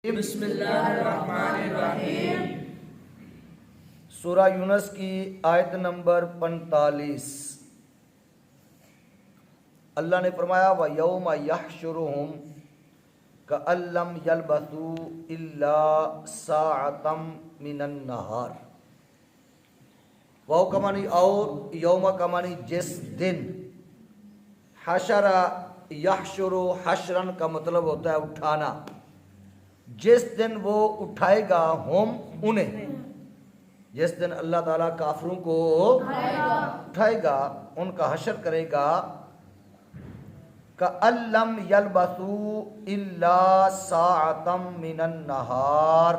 بسم اللہ الرحمن الرحیم۔ سورہ یونس کی آیت نمبر 45۔ اللہ نے فرمایا وَيَوْمَ يَحْشُرُهُمْ كَأَن لَّمْ يَلْبَثُوا إِلَّا سَاعَةً مِّنَ النَّهَارِ۔ وہ کمانی اور یوم کمانی جس دن، حشر یحشر حشرن کا مطلب ہوتا ہے اٹھانا، جس دن وہ اٹھائے گا ہم انہیں، جس دن اللہ تعالیٰ کافروں کو اٹھائے گا، ان کا حشر کرے گا، کَأَن لَّمْ يَلْبَثُوا إِلَّا سَاعَةً مِّنَ النَّهَارِ۔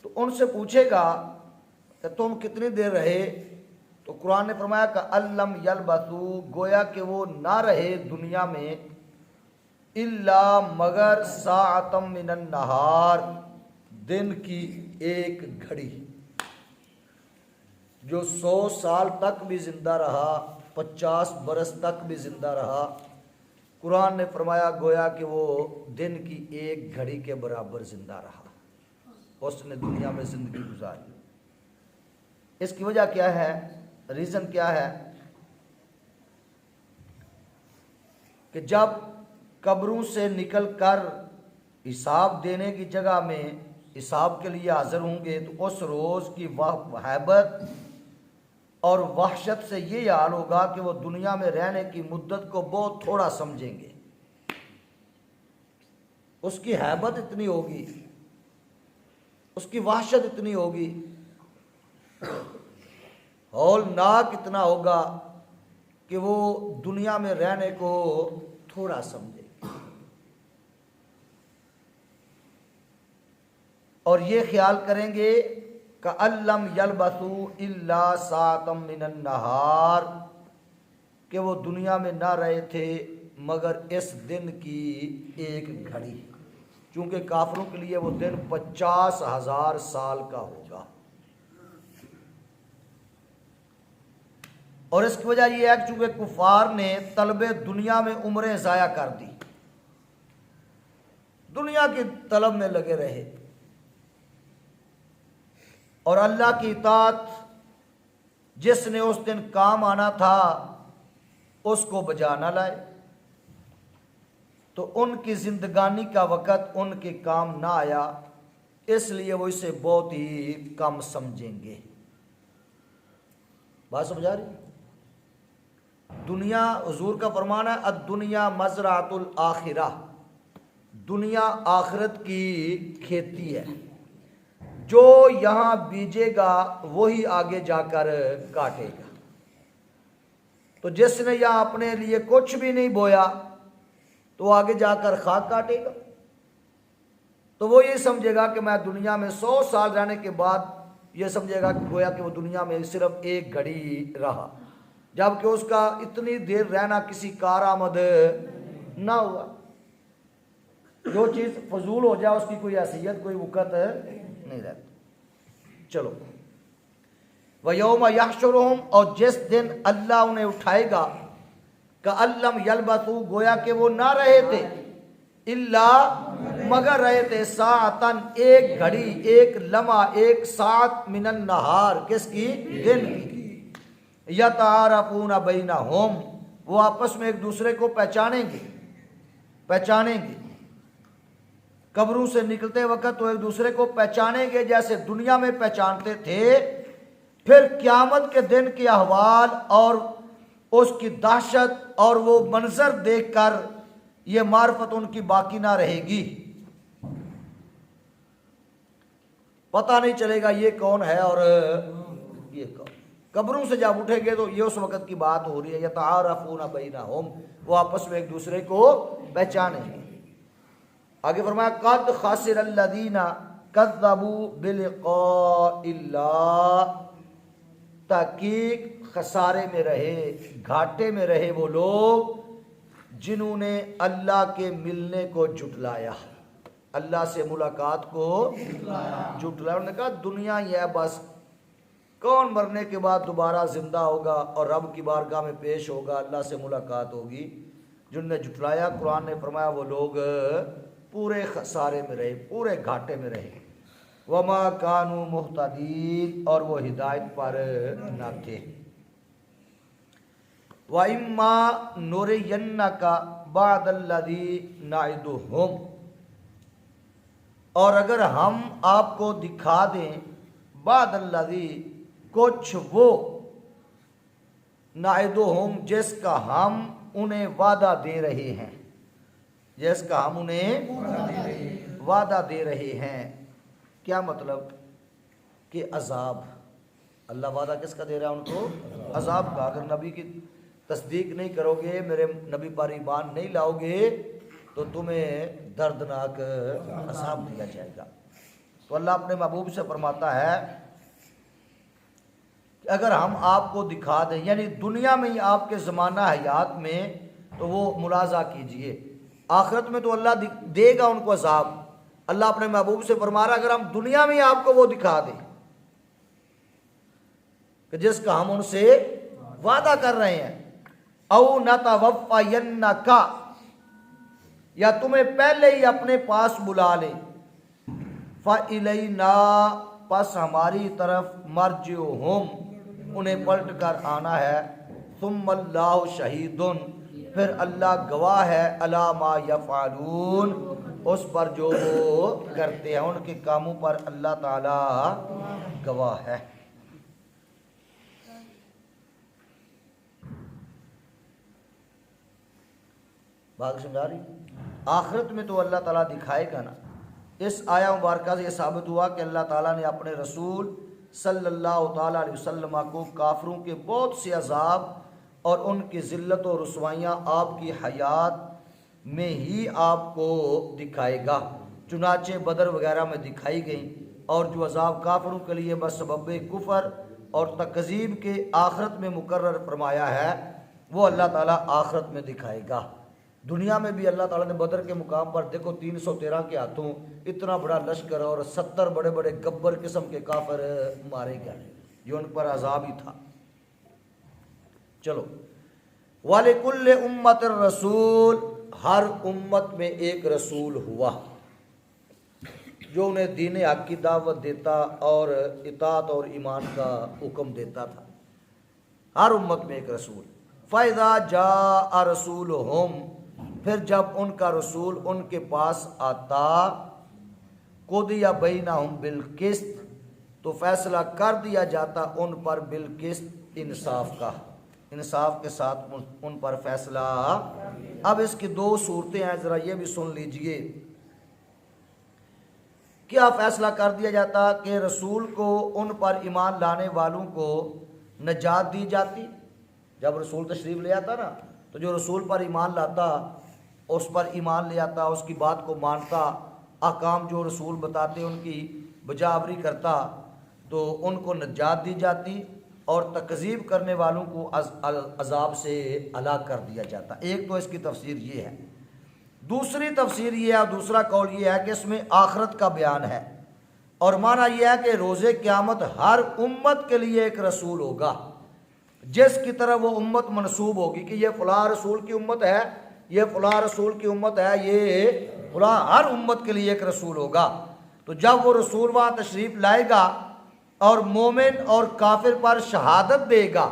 تو ان سے پوچھے گا کہ تم کتنی دیر رہے، تو قرآن نے فرمایا کہ الم یلبثوا، گویا کہ وہ نہ رہے دنیا میں، الا مگر ساعۃ من النہار، دن کی ایک گھڑی۔ جو 100 سال تک بھی زندہ رہا، 50 برس تک بھی زندہ رہا، قرآن نے فرمایا گویا کہ وہ دن کی ایک گھڑی کے برابر زندہ رہا، اس نے دنیا میں زندگی گزاری۔ اس کی وجہ کیا ہے؟ ریزن کیا ہے؟ کہ جب قبروں سے نکل کر حساب دینے کی جگہ میں حساب کے لیے حاضر ہوں گے، تو اس روز کی ہیبت اور وحشت سے یہ حال ہوگا کہ وہ دنیا میں رہنے کی مدت کو بہت تھوڑا سمجھیں گے۔ اس کی ہیبت اتنی ہوگی، اس کی وحشت اتنی ہوگی، ہولناک اتنا ہوگا کہ وہ دنیا میں رہنے کو تھوڑا سمجھے، اور یہ خیال کریں گے کَأَن لَّمْ يَلْبَثُوا إِلَّا سَاعَةً مِّنَ النَّهَارِ، کہ وہ دنیا میں نہ رہے تھے مگر اس دن کی ایک گھڑی، چونکہ کافروں کے لیے وہ دن 50,000 سال کا ہوگا۔ اور اس کی وجہ یہ ہے کہ چونکہ کفار نے طلب دنیا میں عمریں ضائع کر دی، دنیا کی طلب میں لگے رہے، اور اللہ کی اطاعت جس نے اس دن کام آنا تھا اس کو بجا نہ لائے، تو ان کی زندگانی کا وقت ان کے کام نہ آیا، اس لیے وہ اسے بہت ہی کم سمجھیں گے۔ بات سمجھا رہی؟ دنیا، حضور کا فرمان ہے الدنیا مزرعۃ الآخرہ، دنیا آخرت کی کھیتی ہے، جو یہاں بیجے گا وہی آگے جا کر کاٹے گا۔ تو جس نے یہاں اپنے لیے کچھ بھی نہیں بویا تو آگے جا کر خاک کاٹے گا۔ تو وہ یہ سمجھے گا کہ میں دنیا میں 100 سال رہنے کے بعد یہ سمجھے گا کہ گویا کہ وہ دنیا میں صرف ایک گھڑی رہا، جبکہ اس کا اتنی دیر رہنا کسی کارآمد نہ ہوا۔ جو چیز فضول ہو جائے اس کی کوئی حیثیت، کوئی وقت نہیں رہتی۔ چلو، وَيَوْمَ يَحْشُرُهُمْ، اور جس دن اللہ انہیں اٹھائے گا، کَأَن لَّمْ يَلْبَثُوا، گویا کہ وہ نہ رہے تھے، الا مگر رہے تھے، ساعتن ایک گھڑی، ایک لمحہ، ایک ساعت، من النہار، کس کی؟ دن کی۔ یتعارفون بینہم، وہ آپس میں ایک دوسرے کو پہچانیں گے۔ قبروں سے نکلتے وقت وہ ایک دوسرے کو پہچانیں گے جیسے دنیا میں پہچانتے تھے۔ پھر قیامت کے دن کے احوال اور اس کی دہشت اور وہ منظر دیکھ کر یہ معرفت ان کی باقی نہ رہے گی، پتہ نہیں چلے گا یہ کون ہے اور یہ کون۔ قبروں سے جب اٹھیں گے تو یہ اس وقت کی بات ہو رہی ہے، یتعارفون بینہم، وہ آپس میں ایک دوسرے کو پہچانیں گے۔ آگے فرمایا قد خسر الذین کذبوا بلقاء اللہ، تحقیق خسارے میں رہے، گھاٹے میں رہے وہ لوگ جنہوں نے اللہ کے ملنے کو جھٹلایا، اللہ سے ملاقات کو جھٹلایا۔ انہوں نے کہا دنیا ہی ہے، بس کون مرنے کے بعد دوبارہ زندہ ہوگا اور رب کی بارگاہ میں پیش ہوگا، اللہ سے ملاقات ہوگی؟ جن نے جھٹلایا، قرآن نے فرمایا وہ لوگ پورے خسارے میں رہے، پورے گھاٹے میں رہے۔ وما کانوا مہتدین، اور وہ ہدایت پر نہ تھے۔ وَإِمَّا نُرِيَنَّكَ بَعْضَ الَّذِي نَعِدُهُمْ، اور اگر ہم آپ کو دکھا دیں بعض الذی، کچھ وہ، نعدہم، جس کا ہم انہیں وعدہ دے رہے ہیں، جس کا ہم انہیں وعدہ دے رہے ہیں۔ کیا مطلب؟ کہ عذاب، اللہ وعدہ کس کا دے رہا ہے ان کو؟ عذاب کا۔ اگر نبی کی تصدیق نہیں کرو گے، میرے نبی پر ایمان نہیں لاؤ گے، تو تمہیں دردناک عذاب دیا جائے گا۔ تو اللہ اپنے محبوب سے فرماتا ہے کہ اگر ہم آپ کو دکھا دیں، یعنی دنیا میں ہی آپ کے زمانہ حیات میں، تو وہ ملاحظہ کیجئے، آخرت میں تو اللہ دے گا ان کو عذاب۔ اللہ اپنے محبوب سے فرما رہا اگر ہم دنیا میں ہی آپ کو وہ دکھا دیں کہ جس کا ہم ان سے وعدہ کر رہے ہیں، او نتوفینک، یا تمہیں پہلے ہی اپنے پاس بلا لیں، فَإِلَيْنَا، پس ہماری طرف، مرجعہم، انہیں پلٹ کر آنا ہے، ثم اللہ شہید، پھر اللہ گواہ ہے، علی ما یفعلون، اس پر جو وہ کرتے ہیں، ان کے کاموں پر اللہ تعالی گواہ ہے۔ بات سمجھا رہی؟ آخرت میں تو اللہ تعالیٰ دکھائے گا نا۔ اس آیہ مبارکہ سے یہ ثابت ہوا کہ اللہ تعالیٰ نے اپنے رسول صلی اللہ تعالیٰ علیہ وسلم کو کافروں کے بہت سے عذاب اور ان کی ذلت و رسوائیاں آپ کی حیات میں ہی آپ کو دکھائے گا۔ چنانچہ بدر وغیرہ میں دکھائی گئیں، اور جو عذاب کافروں کے لیے بسبب کفر اور تکذیب کے آخرت میں مقرر فرمایا ہے، وہ اللہ تعالیٰ آخرت میں دکھائے گا۔ دنیا میں بھی اللہ تعالیٰ نے بدر کے مقام پر دیکھو 313 کے ہاتھوں اتنا بڑا لشکر اور 70 بڑے بڑے گبر قسم کے کافر مارے گئے، یہ ان پر عذاب ہی تھا۔ چلو، وَلِكُلِّ أُمَّةٍ الرَّسُولُ، ہر امت میں ایک رسول ہوا جو انہیں دین حق کی دعوت دیتا اور اطاعت اور ایمان کا حکم دیتا تھا۔ ہر امت میں ایک رسول۔ فَإِذَا جَاءَ رَسُولُهُمْ، پھر جب ان کا رسول ان کے پاس آتا، قُضِیَ بَیْنَهُمْ بِالْقِسْطِ، تو فیصلہ کر دیا جاتا ان پر بالقسط، انصاف کا، انصاف کے ساتھ ان پر فیصلہ۔ اب اس کی دو صورتیں ہیں، ذرا یہ بھی سن لیجئے۔ کیا فیصلہ کر دیا جاتا؟ کہ رسول کو، ان پر ایمان لانے والوں کو نجات دی جاتی۔ جب رسول تشریف لے آتا نا، تو جو رسول پر ایمان لاتا، اس پر ایمان لے آتا، اس کی بات کو مانتا، احکام جو رسول بتاتے ان کی بجا آوری کرتا، تو ان کو نجات دی جاتی، اور تکذیب کرنے والوں کو عذاب سے ہلاک کر دیا جاتا۔ ایک تو اس کی تفسیر یہ ہے۔ دوسری تفسیر یہ ہے، دوسرا قول یہ ہے کہ اس میں آخرت کا بیان ہے، اور معنی یہ ہے کہ روز قیامت ہر امت کے لیے ایک رسول ہوگا، جس کی طرح وہ امت منسوب ہوگی کہ یہ فلاں رسول کی امت ہے، یہ فلاں رسول کی امت ہے، یہ فلاں، ہر امت کے لیے ایک رسول ہوگا۔ تو جب وہ رسول وہاں تشریف لائے گا اور مومن اور کافر پر شہادت دے گا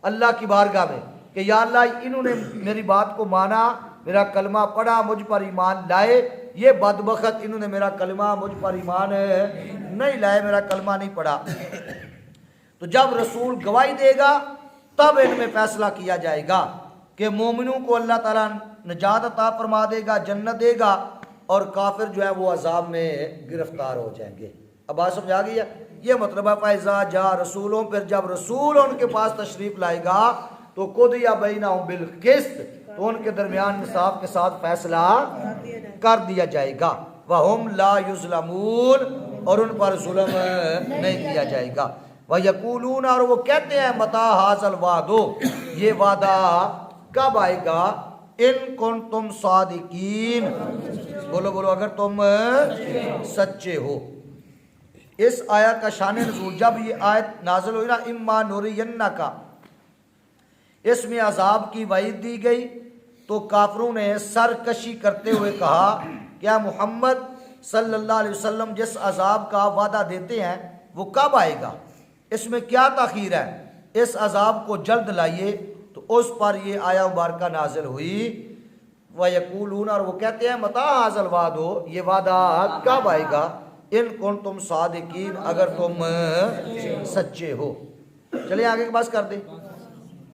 اللہ کی بارگاہ میں کہ یا اللہ انہوں نے میری بات کو مانا، میرا کلمہ پڑھا، مجھ پر ایمان لائے، یہ بدبخت انہوں نے میرا کلمہ مجھ پر ایمان نہیں لائے، میرا کلمہ نہیں پڑھا۔ تو جب رسول گواہی دے گا تب ان میں فیصلہ کیا جائے گا کہ مومنوں کو اللہ تعالیٰ نجات عطا فرما دے گا، جنت دے گا، اور کافر جو ہے وہ عذاب میں گرفتار ہو جائیں گے۔ اب بات سمجھ آ گئی ہے؟ یہ مطلب ہے فَإِذَا جَاءَ رَسُولُهُمْ، پھر جب رسول ان کے پاس تشریف لائے گا تو قُضِیَ بَیْنَهُمْ بِالْقِسْطِ، تو ان کے درمیان انصاف کے ساتھ فیصلہ کر دیا جائے گا۔ وَهُمْ لَا يُظْلَمُونَ، اور ان پر ظلم نہیں کیا جائے گا۔ وَيَقُولُونَ، اور وہ کہتے ہیں مَتَىٰ هَٰذَا الْوَعْدُ، یہ وعدہ کب آئے گا؟ ان کنتم صادقین، بولو بولو اگر تم سچے ہو۔ اس آیت کا شان نزول، جب یہ آیت نازل ہوئی نا اما نورینک، اس میں عذاب کی وعید دی گئی، تو کافروں نے سرکشی کرتے ہوئے کہا کیا محمد صلی اللہ علیہ وسلم جس عذاب کا وعدہ دیتے ہیں وہ کب آئے گا، اس میں کیا تاخیر ہے، اس عذاب کو جلد لائیے۔ تو اس پر یہ آیا مبارکہ نازل ہوئی، وَيَقُولُونَ، اور وہ کہتے ہیں مَتَىٰ هَٰذَا الْوَعْدُ، یہ وعدہ کب آئے گا، ان کنتم صادقین، اگر تم سچے ہو۔ چلیں آگے کی بات کر دیں۔